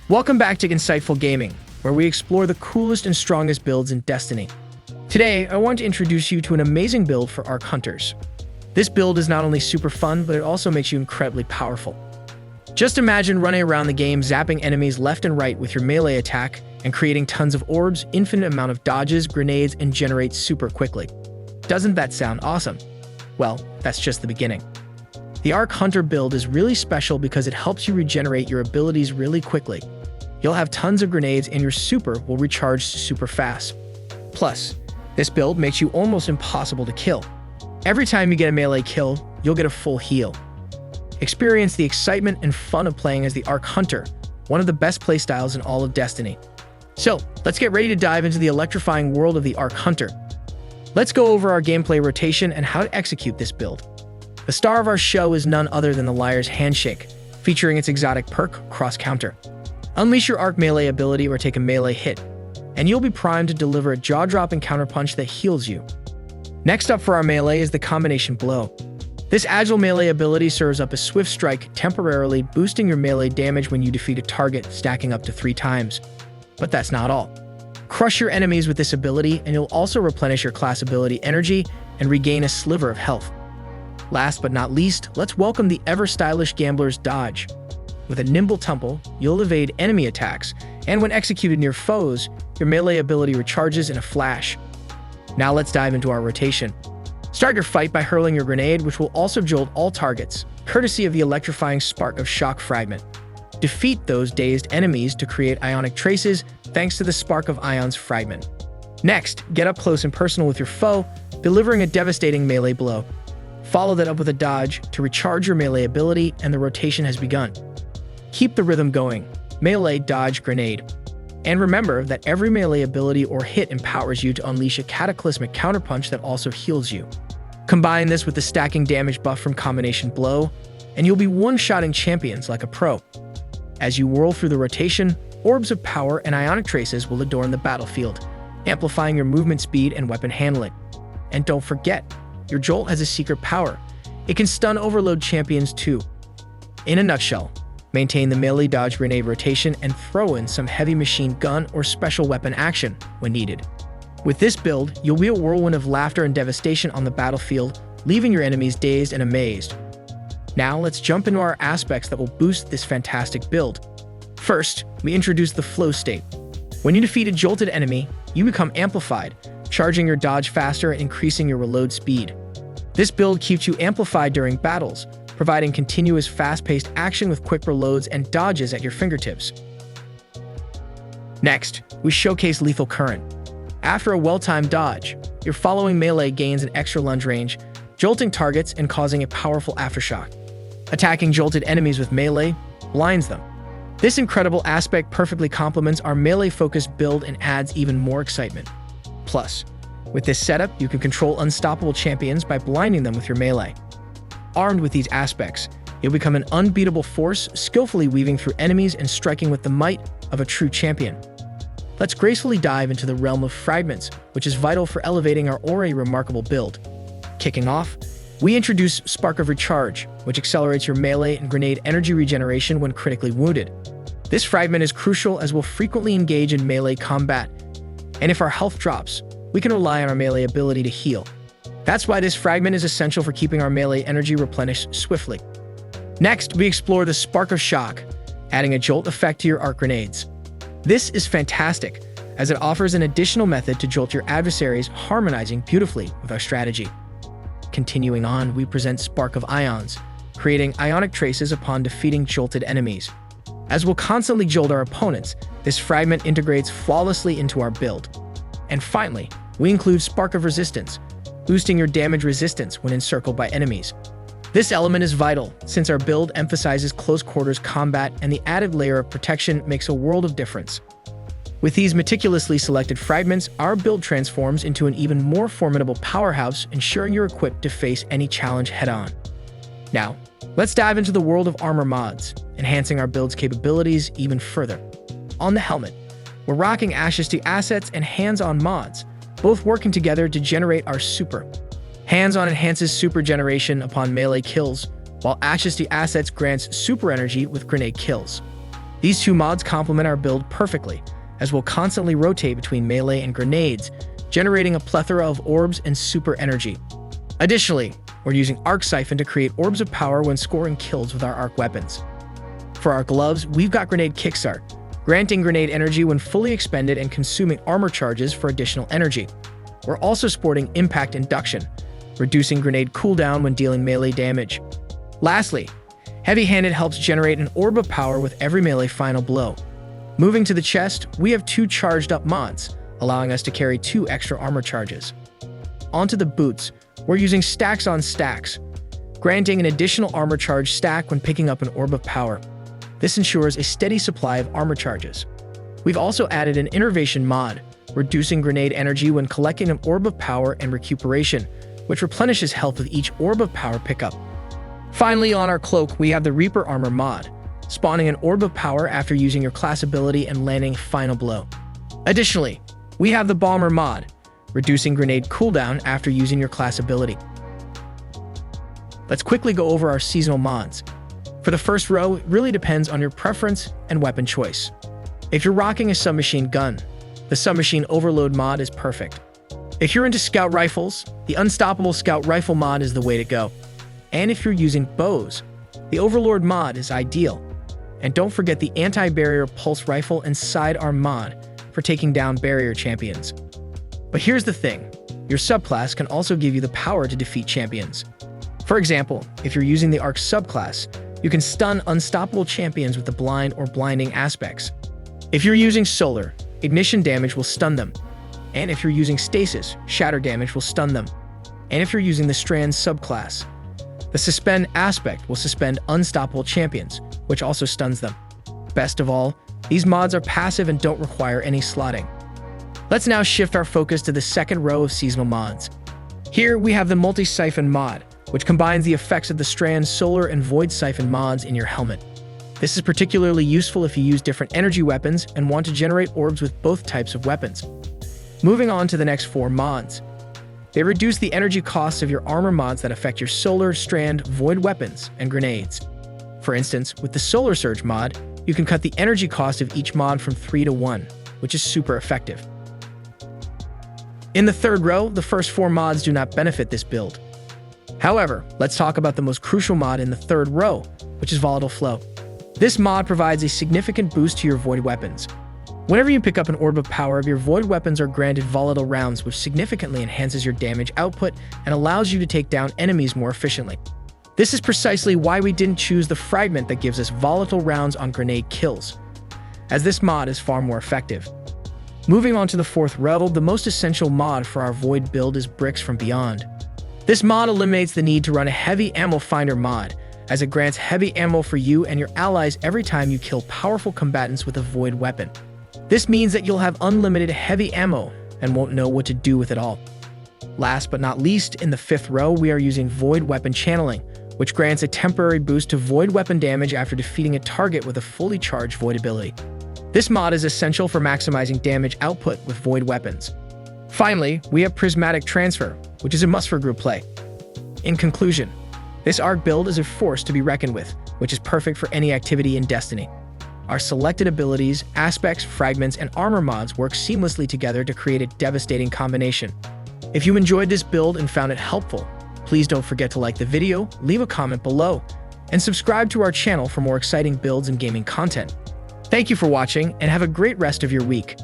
Welcome back to Insightful Gaming, where we explore the coolest and strongest builds in Destiny. Today, I want to introduce you to an amazing build for Arc Hunters. This build is not only super fun, but it also makes you incredibly powerful. Just imagine running around the game zapping enemies left and right with your melee attack and creating tons of orbs, infinite amount of dodges, grenades, and generate super quickly. Doesn't that sound awesome? Well, that's just the beginning. The Arc Hunter build is really special because it helps you regenerate your abilities really quickly. You'll have tons of grenades and your super will recharge super fast. Plus, this build makes you almost impossible to kill. Every time you get a melee kill, you'll get a full heal. Experience the excitement and fun of playing as the Arc Hunter, one of the best playstyles in all of Destiny. So, let's get ready to dive into the electrifying world of the Arc Hunter. Let's go over our gameplay rotation and how to execute this build. The star of our show is none other than the Liar's Handshake, featuring its exotic perk, Cross Counter. Unleash your Arc melee ability or take a melee hit, and you'll be primed to deliver a jaw-dropping counterpunch that heals you. Next up for our melee is the Combination Blow. This agile melee ability serves up a swift strike, temporarily boosting your melee damage when you defeat a target, stacking up to 3 times. But that's not all. Crush your enemies with this ability, and you'll also replenish your class ability energy and regain a sliver of health. Last but not least, let's welcome the ever-stylish Gambler's Dodge. With a nimble tumble, you'll evade enemy attacks, and when executed near foes, your melee ability recharges in a flash. Now let's dive into our rotation. Start your fight by hurling your grenade, which will also jolt all targets, courtesy of the electrifying Spark of Shock fragment. Defeat those dazed enemies to create ionic traces thanks to the Spark of Ion's fragment. Next, get up close and personal with your foe, delivering a devastating melee blow. Follow that up with a dodge to recharge your melee ability, and the rotation has begun. Keep the rhythm going. Melee, dodge, grenade. And remember that every melee ability or hit empowers you to unleash a cataclysmic counterpunch that also heals you. Combine this with the stacking damage buff from Combination Blow, and you'll be one-shotting champions like a pro. As you whirl through the rotation, orbs of power and ionic traces will adorn the battlefield, amplifying your movement speed and weapon handling. And don't forget, your Jolt has a secret power. It can stun overload champions too. In a nutshell, maintain the melee dodge grenade rotation and throw in some heavy machine gun or special weapon action when needed. With this build, you'll be a whirlwind of laughter and devastation on the battlefield, leaving your enemies dazed and amazed. Now let's jump into our aspects that will boost this fantastic build. First, we introduce the flow state. When you defeat a jolted enemy, you become amplified, charging your dodge faster and increasing your reload speed. This build keeps you amplified during battles, providing continuous fast-paced action with quick reloads and dodges at your fingertips. Next, we showcase Lethal Current. After a well-timed dodge, your following melee gains an extra lunge range, jolting targets and causing a powerful aftershock. Attacking jolted enemies with melee blinds them. This incredible aspect perfectly complements our melee-focused build and adds even more excitement. Plus, with this setup, you can control unstoppable champions by blinding them with your melee. Armed with these aspects, you'll become an unbeatable force, skillfully weaving through enemies and striking with the might of a true champion. Let's gracefully dive into the realm of Fragments, which is vital for elevating our already remarkable build. Kicking off, we introduce Spark of Recharge, which accelerates your melee and grenade energy regeneration when critically wounded. This fragment is crucial as we'll frequently engage in melee combat, and if our health drops, we can rely on our melee ability to heal. That's why this fragment is essential for keeping our melee energy replenished swiftly. Next, we explore the Spark of Shock, adding a jolt effect to your arc grenades. This is fantastic, as it offers an additional method to jolt your adversaries, harmonizing beautifully with our strategy. Continuing on, we present Spark of Ions, creating ionic traces upon defeating jolted enemies. As we'll constantly jolt our opponents, this fragment integrates flawlessly into our build. And finally, we include Spark of Resistance, boosting your damage resistance when encircled by enemies. This element is vital, since our build emphasizes close-quarters combat and the added layer of protection makes a world of difference. With these meticulously selected fragments, our build transforms into an even more formidable powerhouse, ensuring you're equipped to face any challenge head-on. Now, let's dive into the world of armor mods, enhancing our build's capabilities even further. On the helmet, we're rocking Ashes to Assets and Hands-On mods, both working together to generate our super. Hands-On enhances super generation upon melee kills, while Ashes to Assets grants super energy with grenade kills. These two mods complement our build perfectly, as we'll constantly rotate between melee and grenades, generating a plethora of orbs and super energy. Additionally, we're using 𝗕𝗘𝗖𝗢𝗠𝗘 to create orbs of power when scoring kills with our arc weapons. For our gloves, we've got 𝗕𝗘𝗖𝗢𝗠𝗘𝗥, granting grenade energy when fully expended and consuming armor charges for additional energy. We're also sporting impact induction, reducing grenade cooldown when dealing melee damage. Lastly, heavy-handed helps generate an orb of power with every melee final blow. Moving to the chest, we have two charged up mods, allowing us to carry 2 extra armor charges. Onto the boots, we're using stacks on stacks, granting an additional armor charge stack when picking up an orb of power. This ensures a steady supply of armor charges. We've also added an innervation mod, reducing grenade energy when collecting an orb of power and recuperation, which replenishes health with each orb of power pickup. Finally, on our cloak, we have the Reaper Armor mod, spawning an orb of power after using your class ability and landing final blow. Additionally, we have the Bomber mod, reducing grenade cooldown after using your class ability. Let's quickly go over our seasonal mods. For the first row, it really depends on your preference and weapon choice. If you're rocking a submachine gun, the Submachine Overload mod is perfect. If you're into scout rifles, the Unstoppable Scout Rifle mod is the way to go. And if you're using bows, the Overlord mod is ideal. And don't forget the Anti-Barrier Pulse Rifle and Sidearm mod for taking down barrier champions. But here's the thing, your subclass can also give you the power to defeat champions. For example, if you're using the Arc subclass, you can stun unstoppable champions with the blind or blinding aspects. If you're using solar, ignition damage will stun them. And if you're using stasis, shatter damage will stun them. And if you're using the strand subclass, the suspend aspect will suspend unstoppable champions, which also stuns them. Best of all, these mods are passive and don't require any slotting. Let's now shift our focus to the second row of seasonal mods. Here we have the Multi-Siphon mod, which combines the effects of the Strand, Solar, and Void Siphon mods in your helmet. This is particularly useful if you use different energy weapons and want to generate orbs with both types of weapons. Moving on to the next 4 mods. They reduce the energy costs of your armor mods that affect your Solar, Strand, Void weapons, and grenades. For instance, with the Solar Surge mod, you can cut the energy cost of each mod from 3 to 1, which is super effective. In the third row, the first 4 mods do not benefit this build. However, let's talk about the most crucial mod in the third row, which is Volatile Flow. This mod provides a significant boost to your Void weapons. Whenever you pick up an Orb of Power, your Void weapons are granted volatile rounds, which significantly enhances your damage output and allows you to take down enemies more efficiently. This is precisely why we didn't choose the Fragment that gives us volatile rounds on grenade kills, as this mod is far more effective. Moving on to the fourth row, the most essential mod for our Void build is Bricks from Beyond. This mod eliminates the need to run a heavy ammo finder mod, as it grants heavy ammo for you and your allies every time you kill powerful combatants with a Void weapon. This means that you'll have unlimited heavy ammo and won't know what to do with it all. Last but not least, in the fifth row, we are using Void Weapon Channeling, which grants a temporary boost to Void weapon damage after defeating a target with a fully charged Void ability. This mod is essential for maximizing damage output with Void weapons. Finally, we have Prismatic Transfer, which is a must for group play. In conclusion, this arc build is a force to be reckoned with, which is perfect for any activity in Destiny. Our selected abilities, aspects, fragments, and armor mods work seamlessly together to create a devastating combination. If you enjoyed this build and found it helpful, please don't forget to like the video, leave a comment below, and subscribe to our channel for more exciting builds and gaming content. Thank you for watching, and have a great rest of your week.